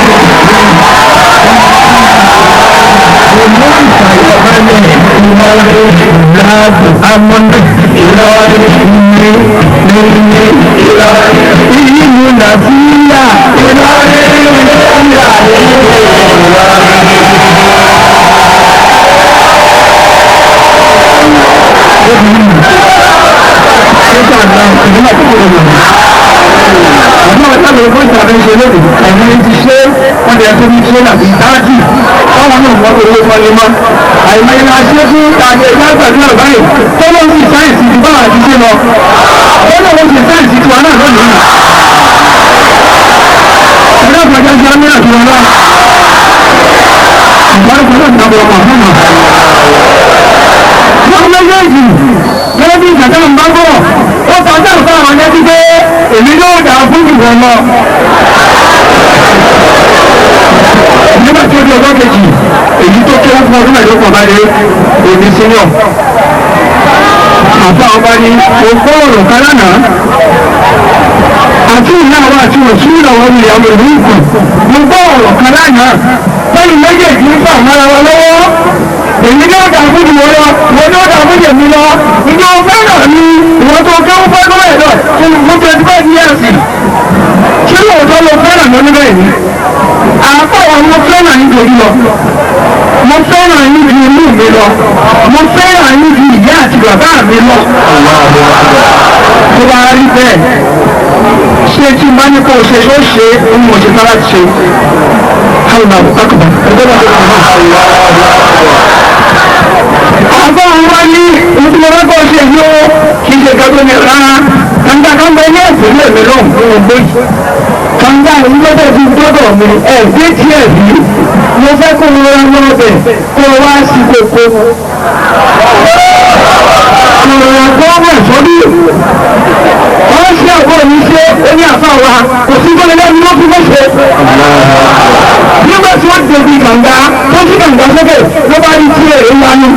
Amọ̀nà Ìlọrin ní Ìlọrin ìlú Nàìjíríà Ìlọrin Nàìjíríà àwọn ọ̀tá lè fún ìtàgé ṣe lónìí ẹ̀mí ti ṣe wọ́n lè tó ní ṣe láti dájú táwọn náà wọ́n tó lé wọlé mọ́ àìmọ̀ ìlà ṣe fún ìtàgé ìgbàgbàdúrà báyìí tó ló ń fi sáyẹ̀nsì ti bá àti ṣe lọ tó ló ń fi sáyẹ̀nsì ti wà náà lónìí ẹ̀rọ ìpàdé ṣe àmì àti wọn náà ìgbàlùkù náà ní àbọ̀ ọmọ fún wọn. wọ́n méjèèjì gẹ́gẹ́ bí ìtàgé ń bá bọ̀ wọn lọ. nígbà tí ó di ọjọ́ kejì èyí tó kéré fún ọdún mẹ́ẹ̀ẹ́dọ́gbọ̀n bá dé òní senior. àfa ọba ni mo gbọ́ ọ̀rọ̀ kan lánàá àti ìyáwó àti òṣùwìnà wọn ni àwọn ìlú ìkù mo gbọ́ ọ̀rọ̀ kan lánàá lẹ́yìn méjèèjì ń fà mọ́ra wọn lọ́wọ́ èyí ní ọ̀dà fún ìwọ lọ ìwọ ní ọ̀dà fún ìyẹ̀mí lọ ìjọ fẹ́ràn ni ìwọ tó kéwọ́ fọ́dún ẹ̀ lọ fún 25 years kí lóòótọ́ lọ fẹ́ràn lọ níbẹ̀ yìí àpáwọn mo fẹ́ràn nítorí lọ mo fẹ́ràn níbi inú mi lọ mo fẹ́ràn níbi ìyá àti bàbá mi lọ tó bá rí bẹ́ẹ̀ ṣé tí n bá ní kó o ṣe ṣó ṣe ohun mo ṣe fara ṣe káwọn àbùkù àkùbà ẹgbẹ́ bá tó kàn án. àbá wa ní ìtumọ̀ bá ṣe yó kí n ṣe gbàgbé mi rárá kàńtà kan bẹ ní ẹ̀sìn ní èmi lọ́hùn fún ọgbẹ́ yìí kàńtà ìlọ́dọ̀ ti gbọ́dọ̀ mi ẹ̀gbẹ́ tiẹ̀ bí mo fẹ́ kó o rán lọ́bẹ̀ kó o wá sí kókó ọ̀rọ̀ sọ́dí wọ́n ṣe àwọn òní ṣe oní àfáà wa kò sí tó lẹ́lẹ́ ní wọ́n fi mọ́ ṣe nígbà tí wọ́n dèbí kànga tó sí kànga sókè ló bá rí tí èrè wá ní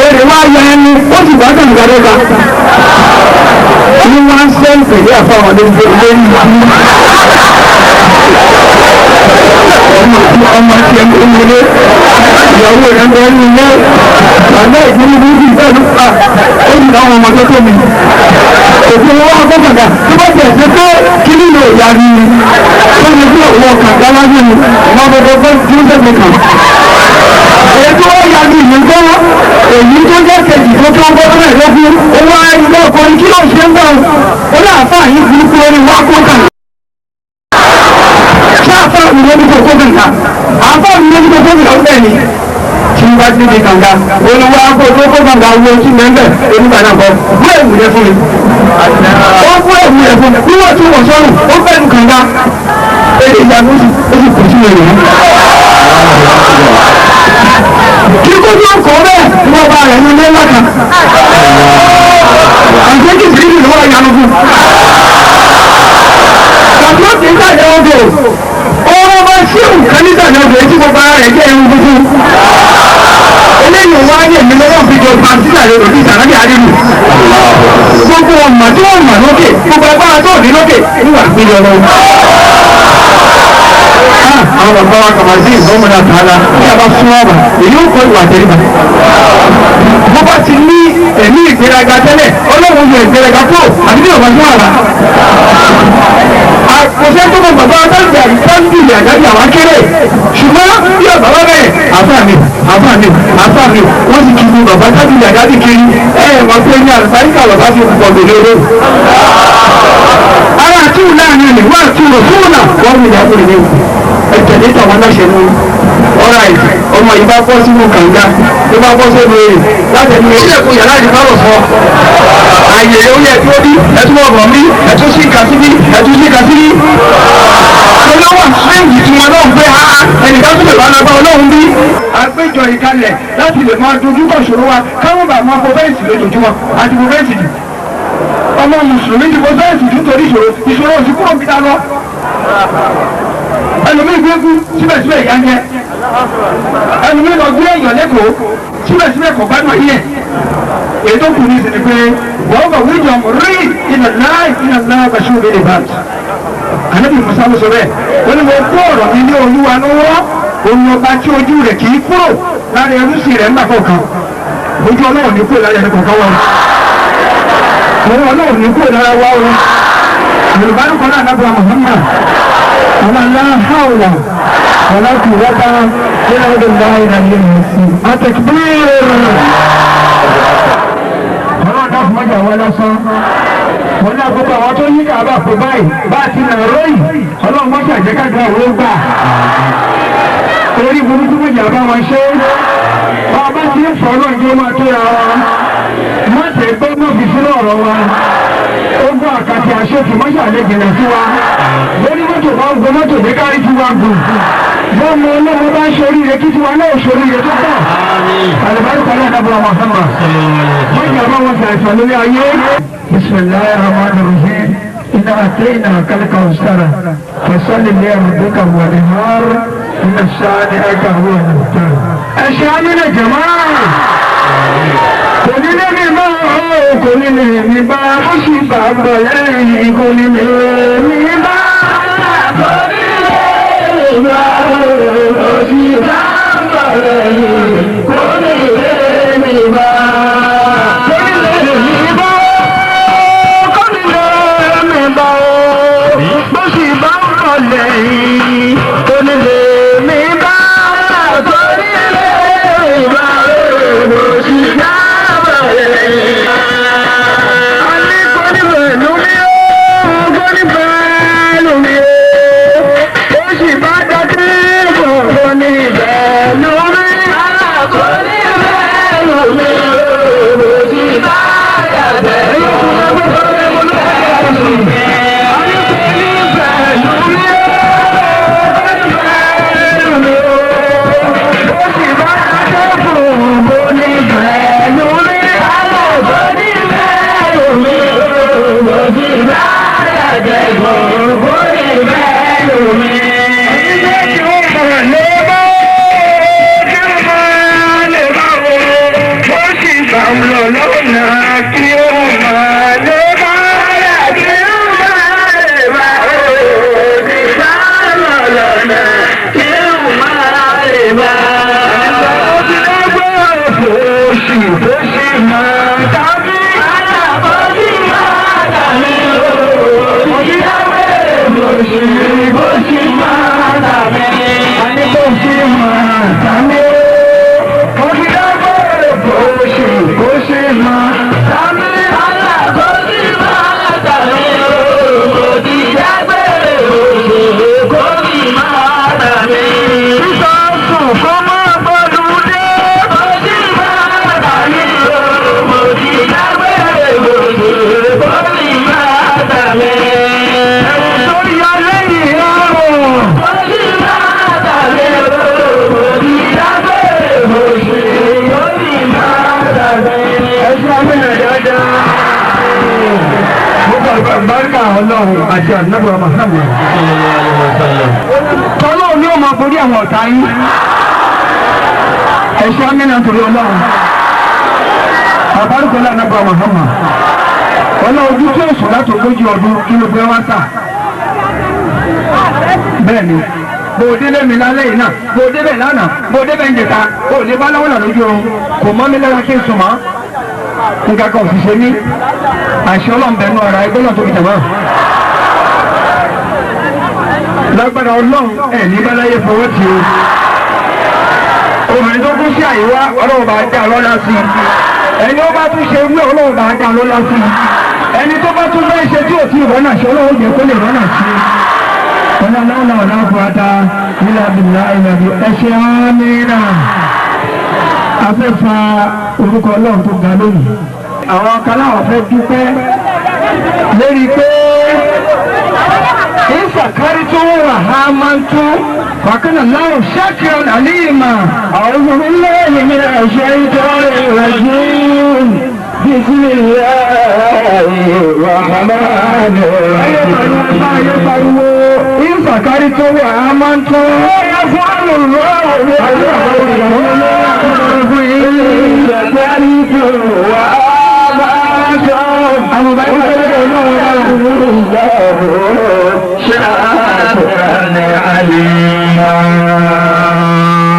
èrè wá ya ẹni ó sì bá kànga lọ́ba ní wọ́n ń ṣe ń pèlé àfáà wọn lórí ọmọ tí ẹni ó wọlé ìyàwó rẹ̀ ń bẹ ní ilé àgbẹ̀ ìdílé ní ibi ìfẹ́ ló pa ó ní àwọn ọmọ tó tó mi òfin wọn wá gbọ́ kànga tó bá tẹ̀ sí pé kí nínú ìyá ni ó ní bí òun kànga wájú ni wọn bọ̀ bọ̀ tí ó tẹ̀lé kàn èyí tó wọ́n yá ní ìlú gbọ́ èyí tó jẹ́ kejì tó tó gbọ́ tó rẹ̀ lógún owó ayélujára ọkùnrin kí ló ṣe ń bọ̀ ó ní àfáà yìí burúkú lórí wá kó kàn àfáà mi lórí kókó kànga àfáà mi lórí kókó kànga bẹ́ẹ̀ ni tí wọ́n bá ti di kànga olùwà kókó kànga wo tí mẹ́ńbẹ̀ onígbà náà kọ́ bú èwù yẹn fún mi ó bú èwù yẹn fún mi bí wọ́n ti wọ̀ sọ́run ó bẹ́ẹ̀ nu kànga èdè ìyàgbọ́ ó sì kù sí ẹ̀yìn kí kó tó kọ́ bẹ́ẹ̀ ni wọ́n bá rẹ̀ ní ilé ńlá kan àti kí bìrì ni wọ́n yanu fún kàtó ti ń tàjẹ́ ọdọ̀ ọ̀rọ̀ bá sí òǹkà ní tàjẹ́ ọdọ̀ etí gbogbo ara rẹ̀ jẹ́ ẹ̀rùn fúnfún eléyìí wá ní èmi lọ́wọ́ fi jọ pa sí tàjẹ́ ọdọ̀ sí ìtàlábì àdínù gbogbo ọmọ tí wọ́n mọ̀ lókè gbogbo agbára tó ní lókè níwà gbélé ọlọ́wọ́ àwọn bàbá wa kàmá sí ìfowópamọ́ àtàlà ní àbá fún ọ̀bà èyí ó kọ́ ìwà àtẹ̀ríba bó bá ti ní ẹ̀mí ìgbéraga tẹ́lẹ̀ ọlọ́run yọ ìgbéraga kúrò àti bí ọ̀bá fún àrà àkọsẹ́ tó mọ bàbá adájọ́ àdìsáńdì àjáde àwọn akéré ṣùgbọ́n bí ọ̀bá wá bẹ́ẹ̀ àfààní wọ́n sì kí ní bàbá adájọ́ àjáde kiri wọ́n pé ní àlùfáríkà bàbá ti pọ̀ lórí ara àti ìlú láàrin ẹ̀mí wọ́n àti ìrò fún ọ̀nà wọ́n mú ìyàwó rẹ̀ léwu ẹ̀tẹ̀lé tàwọn aláṣẹ mú ọ̀rọ̀ àìsí ọmọ yìí bá bọ́ sínú kànga tó bá bọ́ sínú èrè láti ẹnu ilẹ̀kùn yàrá ìdíbàrọ̀ fọ́ àyè orí ẹ̀tún ó bí ẹ̀tún ọ̀bọ̀n bí ẹ̀tún sí kàsíbí ẹ̀tún sí kàsíbí olówó àṣírí tí wọn náà ń gbé ha ẹnìkan tó lè bá lágbá ọlọ́run bí. àgbéjọ ìkalẹ̀ láti lè máa dojú kọ̀ ṣòro wa káwọn bá máa fọ fẹ́ǹsì lójoojúmọ́ àti fọ fẹ́ǹsì jù ọmọ mùsùlùmí ti fọ fẹ́ǹsì jù nítorí ìṣòro òsì kúrò bí dáná ẹlòmíì gbégú síbẹ̀síbẹ̀ ìyá ń jẹ ẹlòmíì lọ gbé èèyàn lẹ́kọ̀ọ́ síbẹ̀síbẹ̀ kọ̀ gbádùn ayé ẹ̀ èyí tó kù ní ìsìn ni pé wọ́n bọ̀ wíjọ rí iná láì bàṣẹ́ òde lè bá ànábì musa ló sọ bẹ́ẹ̀ ó ní mo kó ọ̀rọ̀ mi ní olúwa lọ́wọ́ òun ọba tí ojú rẹ̀ kì í kúrò lára ẹrúsì rẹ̀ ńgbà kọ̀ọ̀kan ojú ọlọ́run ní kúrò lára ẹni kọ̀ọ̀kan wọ́n òun ọlọ́run ní kúrò lára wá wọn yorùbá ló kọ́ náà lábúra Muhammad ọmọ aláhàwùlà ọlọ́kùn wọ́pá nínú ọdún láì náà yẹn ní sí àtẹ̀kùbíir ọlọ́run náà fún ọjà wọn lọ́sán wọn náà gbogbo àwọn tó yí kàbà pé báyìí bá ti nà róyìn ọlọ́run mọ́ṣẹ́ àjẹkàgbà òun gbà orí burúkú méjì àbá wọn ṣe ọba tí ń fọ ọlọ́run tí ó máa tó ra wọn mọ́tẹ̀ gbọ́ mọ́ fi sínú ọ̀rọ̀ wọn ogun àkàtì àṣetì mọ́ṣẹ́ àlejò sí wa lórí mọ́tò bá ń gbọ́ mọ́tò dé kárí tí wa gùn bọ́ọ̀mù ọlọ́run bá ń ṣoríire kí tiwa náà ṣoríire tó pọ̀ àlùbáríkà náà dábòrò àwọn sọ́mà mọ́ṣẹ́ àbá wọn ṣàìsàn lórí ayé bismillahir rahmanir rahim إنا أتيناك الكوثر فصل لربك وانحر إن شانئك هو الأبتر. أشامنا جماعة kònílé mi bá kònílé mi bá mo sì bá bọ̀ lẹ́yìn kònílé mi bá kònílé mi bá mo sì bá bọ̀ lẹ́yìn kònílé mi bá kònílé mi bá kònílé mi bá mo sì bá bọ̀ lẹ́yìn kònílé mi bá kònílé mi bá mo sì bá. Ọlọ́run àti ànábì Muhammad. Ọlọ́run ni ó máa borí àwọn ọ̀tá yín. Ẹ̀ṣọ́ amínà torí Ọlọ́run. Àbárùkọ́ lé ànábì Muhammad. Ọlọ́run ojú tí èso láti ogójì ọdún kí ló gbé wá tà. Bẹ́ẹ̀ni, bòde lé mi lálẹ́ yìí náà, bòde bẹ̀ lánàá, bòde bẹ̀ ń jẹta, bòde bá láwọn náà lójú oorun, kò mọ́ mi lára kí n sùn mọ́. Nǹkan kan ò sì ṣe mí. Àṣẹ Ọlọ́run bẹ̀rù ara ẹgbẹ́ náà tó fi tẹ̀wọ́. Lágbára Ọlọ́run ẹ̀ ní báláyé fọwọ́ tì o. Obìnrin tó kú sí àyíwá Ọlọ́run bá dá lọ́lá sí i. Ẹni ó bá tún ṣe wí Ọlọ́run bá dá lọ́lá sí i. Ẹni tó bá tún fẹ́ ṣe tí ò tí ì rọ́nà ṣe Ọlọ́run jẹ́ kó lè rọ́nà sí i. Ọlọ́run náà náà fún ata nílẹ̀ abìlá ìlàbí ẹ̀ṣẹ̀ àmìnà. Afẹ́fà orúkọ Ọlọ́run tó ga lónìí. Àwọn akaláwọ̀ fẹ́ dúpẹ́ lérí pé إِنْ وَهَامَنْتُمْ وَكَانَ اللَّهُ شَاكِرًا عَلِيمًا. أعوذ بالله من الشيطان الرجيم. بسم الله الرحمن الرحيم. إِنْ شَكَرْتُمْ وَآمَنْتُمْ يَفْعَلُ اللَّهُ بِكُمْ إِنْ شَكَرْتُمْ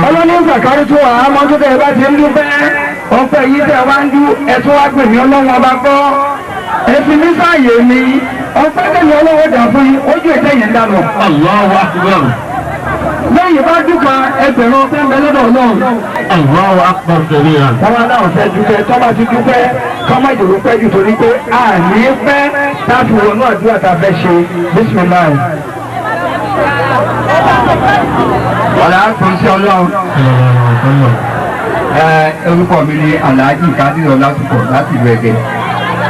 Ọlọ́ni ń sàkárí tó wà á mọ́ tó tẹ́ ẹ bá ti ń dúpẹ́ ọpẹ́ yìí tẹ́ wá ń dú ẹ̀tún wá pè mí Ọlọ́run ọba gbọ́ ẹ̀fí ní sáàyè mi ọpẹ́ tẹ̀lé Ọlọ́run dà fún yín ojú ìtẹ̀yìn dànù. Allahu Akbar. Lẹ́yìn bá dúpẹ́ ẹgbẹ̀rún ọpẹ́ ń bẹ lọ́dọ̀ Ọlọ́run. Allahu Akbar kabira. Tọ́wọ́ náà fẹ́ dúpẹ́ tọ́wọ́ ti dúpẹ́ kọ́mọ ìdòwò pẹ́ jù torí pé àní pẹ́ láti wọnú àdúrà tá a fẹ́ ṣe bísímìláì. Ọ̀la kò sí Ọlọ́run. Orúkọ mi ni Alhaji Kádìrì Ọlátúpọ̀ láti ìlú Ẹdẹ.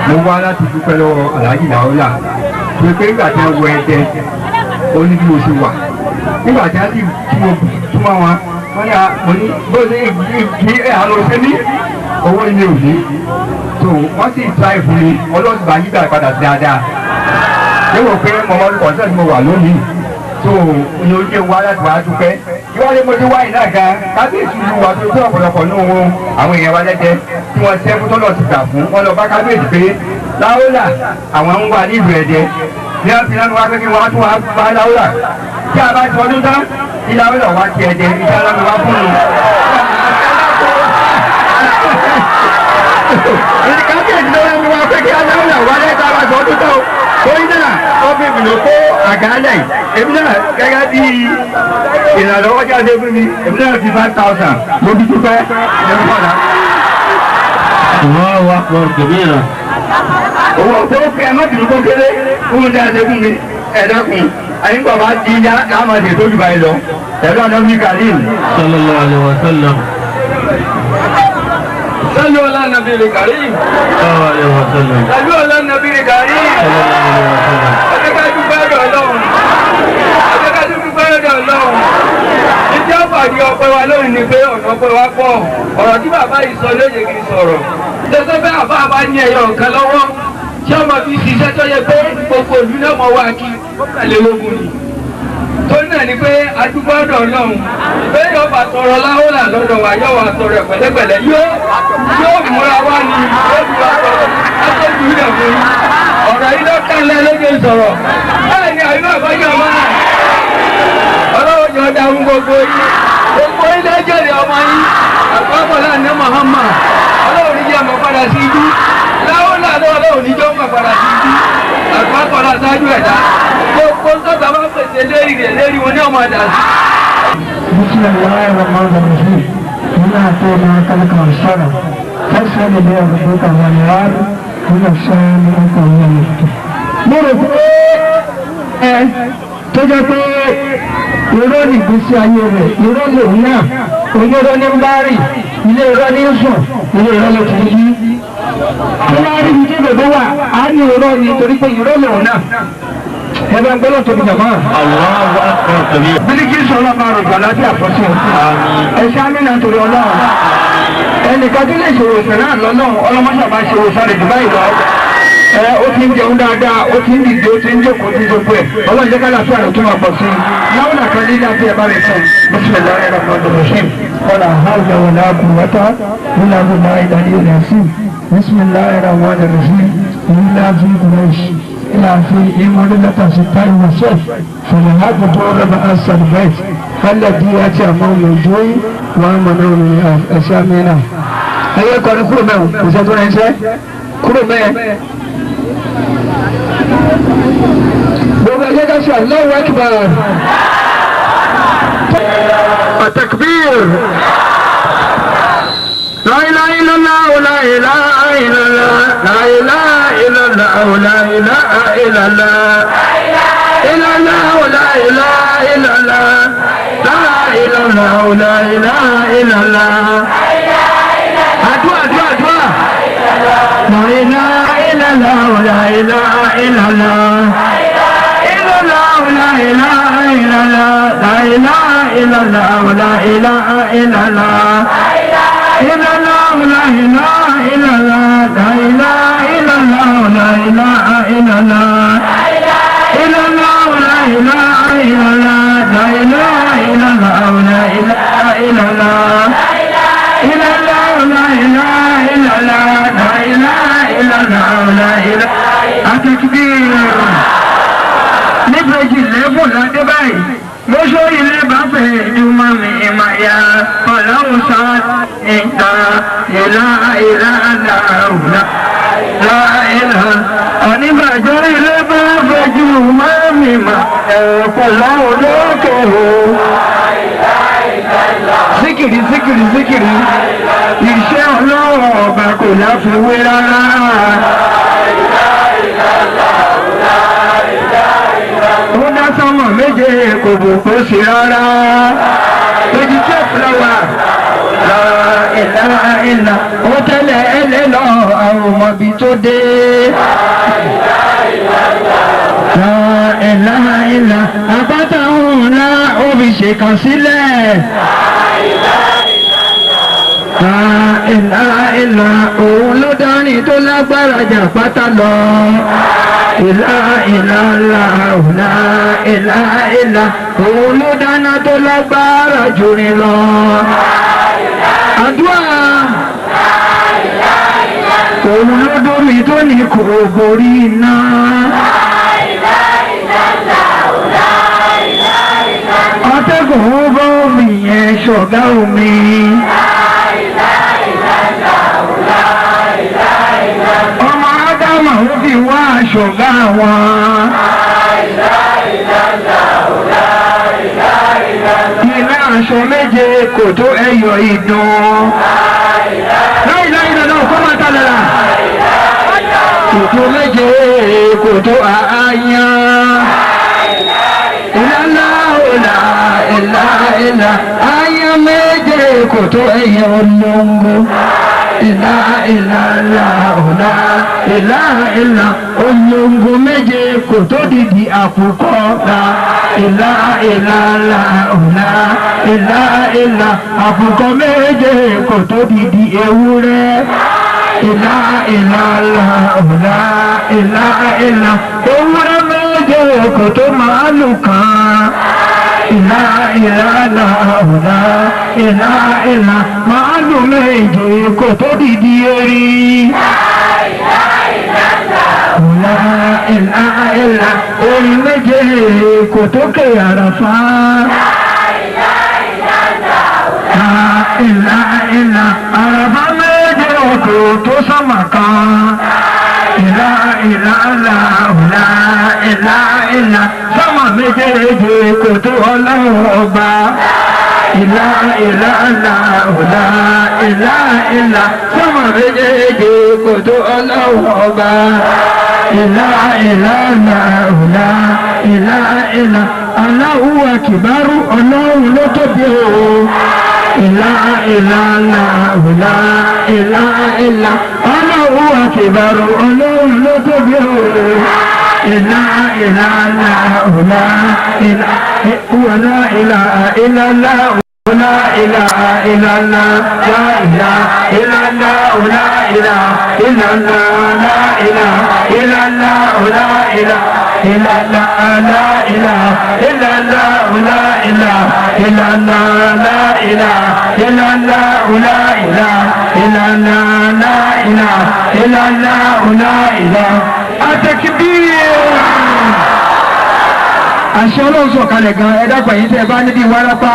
Mo wá láti dúpẹ́ lọ́wọ́ Alhaji Làólà. Pé pé nígbà tí wọ́n wọ Ẹdẹ, ó ní bí mo ṣe wà. Nígbà tí wọ́n ti túmọ̀ wọn, wọ́n ní bó ṣe kí àlọ́ ṣe ní owó ilé òní. So wọ́n sì tra ìfún mi, ọlọ́sùn bá yígbà padà dáadáa. léwò pé mọ̀mọ́ kọ̀ọ̀sán ni mo wà lónìí tó ní ojú wa láti wá dúpẹ́ ìwádìí mo ti wá ìná gan kábíyèsí ìlú wa tó tó ọ̀pọ̀lọpọ̀ ní òun àwọn èèyàn wa lẹ́jẹ́ tí wọ́n ṣẹ́ fún tọ́lọ̀ ti gbà fún wọn lọ bá kábíyèsí pé láwùlà àwọn ń wà nílùú ẹ̀jẹ̀ ní wọ́n fi lánàá wá pé kí wọ́n tún wá bá láwùlà tí a bá ti ọdún tán ìlàwùlà wá ti ẹ̀jẹ̀ ìjà lánàá wá fún un. kábíyèsí ló ń wá pé kí aláwùlà wá lẹ́ta wá sọ ọdún tán torí náà wọ́n fi ìbìlò kó àgálẹ̀ èmi náà gẹ́gẹ́ bí ìrànlọ́wọ́ jáde fún mi èmi náà fi 5,000 mo bí tó fẹ́ ẹ̀rọ padà. Allahu akbar kabira. Owó tó fẹ́ mọ́tìlú tó kéré fún mi jáde fún mi ẹ̀dẹ́kun àyín bàbá ti yá láàmàdé tó jù báyìí lọ ẹ̀rọ àná mi kàlíìn. Sallallahu alaihi wa sallam. Sallu ala nabiyil karim. Sallallahu alaihi wa sallam. Sallu ala nabiyil karim. Sallallahu alaihi wa sallam. Ọjọ́ ká dúpẹ́ ọ̀dọ̀ Ọlọ́run. Ọjọ́ ká dúpẹ́ ọ̀dọ̀ Ọlọ́run. Ìdí àpàdé ọpẹ́ wa lónìí ni pé ọ̀nà ọpẹ́ wa pọ̀. Ọ̀rọ̀ tí bàbá yìí sọ lóye kì í sọ̀rọ̀. Ṣé pé àbá bá ní ẹyọ nǹkan lọ́wọ́? Ṣé ọmọ fi ṣiṣẹ́ tó yẹ pé gbogbo ìlú náà mọ̀ wá kí ó tẹ̀lé lógún ni? Torí náà ni pé adúgbò ọ̀dọ̀ Ọlọ́run pé yóò bá tọrọ láwọ́là lọ́dọ̀ wa yóò wá tọrọ ẹ̀ pẹ̀lẹ́pẹ̀lẹ́ yóò múra wá ní yóò fi wá tọrọ látọ̀jú ilẹ̀ fún yín. Ọ̀rọ̀ yìí ló kálẹ̀ lóge sọ̀rọ̀. Bẹ́ẹ̀ ni àyínbá àbájọ máa ọlọ́wọ́ jọ da fún gbogbo yín. Gbogbo ilé jèrè ọmọ yín. Àpapọ̀ láàrin Muhammad. Ọlọ́run ní jẹ́ ọmọ padà sí ijú. Láwọ́là lọ́wọ́ ní jọ́ ọmọ padà sí ijú. Àpapọ̀ láṣáájú ẹ̀dá. Gbogbo sọ́ta bá pèsè lérí rẹ̀ lérí wọn ní ọmọ àdá sí. Bismillahir Rahmanir Rahim. Ina tó máa kálíkà sọ̀rọ̀. Fẹ́sẹ̀ lè bẹ̀rẹ̀ ọ̀dọ́ kan wà ní àárọ̀. Nínú sẹ́yìn ní ọkọ̀ wọn ni. Mo rò pé tó jẹ́ pé irọ́ ní ìgbésí ayé rẹ̀, irọ́ lòun náà, onírọ́ ní ń bá rì, ilé irọ́ ní ń sùn, ilé irọ́ ló ti yí. Tó bá rí ibi tí bèbè wà, á ní irọ́ ni torí pé irọ́ lòun náà. Ẹgbẹ́ ń gbọ́dọ̀ tóbi jàmá. Allahu akbar kabira. Bílíkì sọ̀rọ̀ máa rò gbà láti àfọ́sí o. Ẹ̀ṣẹ́ àmìnà torí Ọlọ́run. Ẹnìkan tí lè ṣòwò ìfẹ́ náà lọ́lọ́run ọlọ́mọṣà bá ṣe òwò sáré jù báyìí lọ. Ó ti ń jẹun dáadáa, ó ti ń dìde, ó ti ń jókòó, ó ti ń jókòó ẹ̀. Ọlọ́run jẹ́ kálá fún àrùn tó máa pọ̀ sí i. Láwọn àkàn lílá tí ẹ bá rẹ̀ sẹ́yìn. Bismillahir Rahmanir Rahim. Wala hawla wala quwwata illa billahi al-aliyyil azim. Bismillahir Rahmanir Rahim. Ila fi Quraysh. إلى في إمارة ستة وصف فلهذا ضرب أسر البيت الذي أتى موجود ومنعه من أسامينا أيها كان كل ما وزادون إنسان كل ما وبعدين أسأل الله أكبر التكبير لا إله إلا الله لا إله إلا الله لا إله إلا الله لا إله إلا الله إلا الله لا إله إلا الله لا إله إلا الله لا إله إلا الله أدوا أدوا أدوا لا إله إلا الله لا إله إلا الله إلا الله لا إله إلا الله لا إله إلا الله لا إله إلا الله إلا الله لا إله إلا الله لا إله إلا الله لا إله إلا الله إلا الله لا إله إلا الله لا إله إلا الله لا إله إلا الله إلا الله لا إله إلا الله لا إله إلا الله لا إله التكبير نبرج الليل لا تبعي Mọ́ṣọ́ ilé bá fẹ́ ìdúmọ̀ mi ìmọ̀ ya ọlọ́run sá ìta ìlà ìlà àdáhùnà láìlà. Oníbàjọ́ ilé bá fẹ́ ìdúmọ̀ mi ìmọ̀ ọlọ́run lókè o. Síkìrì síkìrì síkìrì iṣẹ́ ọlọ́run ọba kò láfiwé rárá. Ó dá sọ́mọ̀ méje kò bò kó sí rárá. Èjì tó fúláwà ìlà ìlà. Ó tẹ́lẹ̀ ẹlẹ́ lọ àwọn ọmọbi tó dé. Ìlà ìlà. Àbátà òun ńlá òbí ṣèkàn sílẹ̀. Ìlà ìlà. Òun ló dání tó lágbára jà pátá lọ. Ìlà ìlà ńlá ọ̀la ìlà ìlà òun ló dáná tó lágbára jù ní lọ. Àdúrà òun ló dórí tó ní kò borí iná. Atẹ́gùn ó bá omi yẹn ṣọ̀gá omi. Ọmọ Ádámà ó fi wá ṣọ̀gá wọn. Ilé aṣọ méje kò tó ẹyọ ìdun. Láìláìlọ́lọ́ kó máa tàlẹ̀lá. Kò tó méje kò tó àáyán. Ìlàlá ọ̀la ìlà ìlà ayé méje kò tó ẹyẹ olóńgbò. Ìlà ìlà ìlà ọ̀la ìlà ìlà olóńgbò méje kò tó dìdì àkùkọ la. Ìlà ìlà ìlà ọ̀la ìlà ìlà àkùkọ méje kò tó dìdì ewúrẹ́. Ìlà ìlà ìlà ọ̀la ìlà ìlà ewúrẹ́ méje kò tó màálù kan. Ìlà ìlà ìlà ọ̀la ìlà ìlà màálù méje kò tó dìdì erin. Ìlà ìlà ìlà orin méje kò tó ké àràfá. Ìlà ìlà àràfá méje kò tó sánmà kan. Ìlà ìlà ìlà ọ̀la ìlà ìlà sánmà méjèèjì kò tó Ọlọ́run ọba. Ìlà ìlà ìlà ọ̀la ìlà ìlà sánmà méjèèjì kò tó Ọlọ́run ọba. Ìlà ìlà ìlà ọ̀la ìlà ìlà Allahu akbar Ọlọ́run ló tóbi o. Ìlà ìlà ìlà ọ̀la ìlà ìlà Allahu akbar Ọlọ́run ló tóbi o. Ìlà ìlà ìlà ọ̀la ìlà wàlá ìlà ìlà ńlá wàlá ìlà ìlà ńlá lá ìlà ìlà ńlá wàlá ìlà ìlà ńlá lá ìlà ìlà ńlá wàlá ìlà ìlà ńlá lá ìlà ìlà ńlá wàlá ìlà ìlà ńlá lá ìlà ìlà ńlá wàlá ìlà ìlà ńlá lá ìlà ìlà ńlá wàlá ìlà. Àtẹ̀kíbíyè. Àṣẹ Ọlọ́run sọ̀kalẹ̀ gan ẹ̀dàgbà yìí tẹ́ ẹ bá níbi wárápá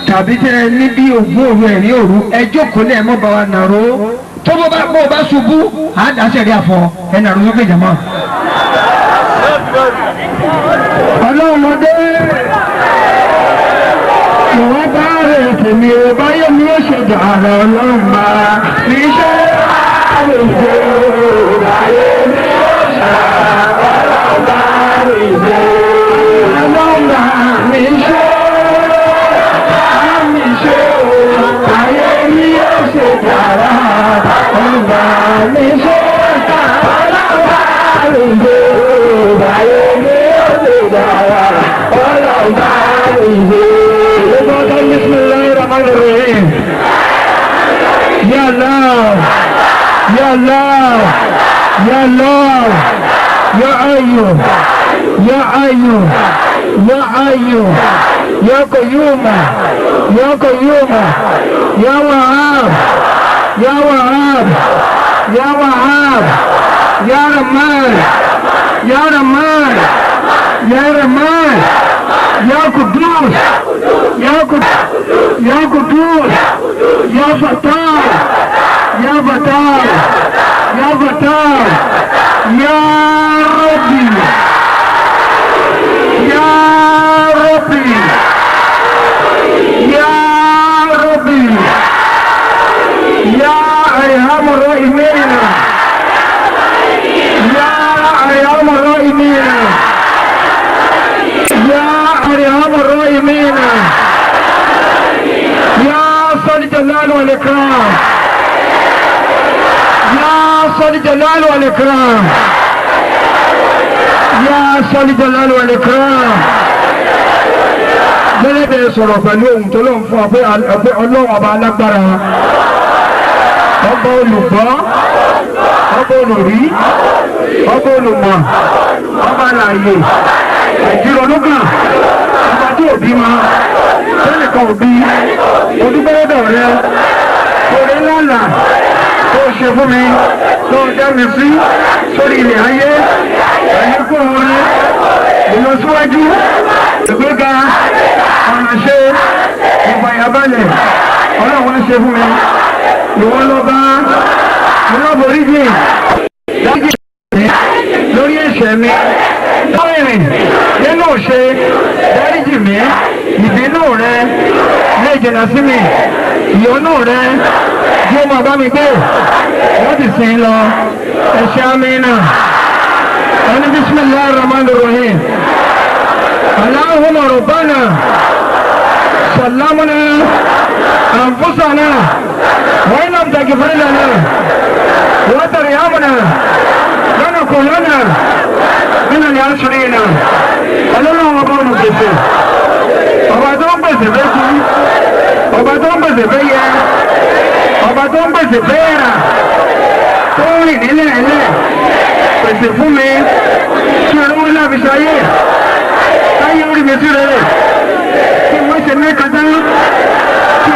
tàbí tẹ́ ẹ níbi ògùn òru ẹ̀ ní òru ẹ jókòó lẹ́ẹ̀ mọ́ bá wa nàró tó bó bá ṣubú á dáṣẹ̀ rí àfọ ẹ nàró sókè jàmọ́. Ọlọ́run ló dé ìwọ́n bá rẹ̀ tèmi ò báyé mi ó ṣe dàrọ̀ Ọlọ́run bá mi ṣe àwòṣe báyé mi ó ṣe Ọlọ́run bá mi ṣe. Ya Allah, Ya Allah, Ya Allah, Ya Ayyub, Ya Ayyub, Ya Ayyub, Ya Qayyum, Ya Qayyum, Ya Wahhab, Ya Wahhab, Ya Wahhab, Ya Rahman, Ya Rahman, Ya Rahman, Ya Qudus, Ya Qudus, Ya Qudus, Ya Fatah, Ya Fatah, Ya Fatah, Ya Rabbi, Ya Rabbi, Ya Rabbi, Ya Arhamar Rahimin, Ya Arhamar Rahimin, Ya Arhamar Rahimin, Ya Zal Jalal wal Ikram, Ya Zal Jalal wal Ikram, Ya Zal Jalal wal Ikram. Lẹ́lẹ́ bẹ̀rẹ̀ sọ̀rọ̀ pẹ̀lú ohun tó lóun fún ọ pé Ọlọ́run ọba alágbára ọba olùgbọ́ ọba olùrí ọba olùmọ̀ ọba àlàyé ìjìrọ̀lúgàn ọba tí ò bímọ tẹ́nìkan ò bí odúgbẹ́rẹ́dọ̀ rẹ orí ńláńlá tó ṣe fún mi tó dá mi sí sórí ilẹ̀ ayé àyíkún orin ìlọsíwájú ìgbéga ọ̀nà ṣe ìfàyàbalẹ̀ ọlọ́run ṣe fún mi ìwọ́n lọ́ba ọlọ́boríjì dájì lórí ẹ̀ṣẹ̀ mi lọ́rìn nínú ṣe dáríjì mi ìbínú rẹ lè jìnà sí mi ìyọ́nú rẹ tí ó máa bá mi gbé wọ́n ti sìn lọ ẹ̀ṣẹ̀ amínà ẹni bismillahir rahmanir rahim Allahumma rabbana sallamna anfusana wa in lam taghfir lana wa tarhamna lanakunanna min al-khasirin ọlọ́run ọba olùgbèsè ọba tó ń gbèsè méjì ọba tó ń gbèsè méyẹ ọba tó ń gbèsè méyà tó ń rìn nílẹ̀ ẹ̀lẹ́ pèsè fún mi kí olówó náà fi ṣayé táyé orí mi sí rere kí wọ́n ṣe mẹ́ta tán kí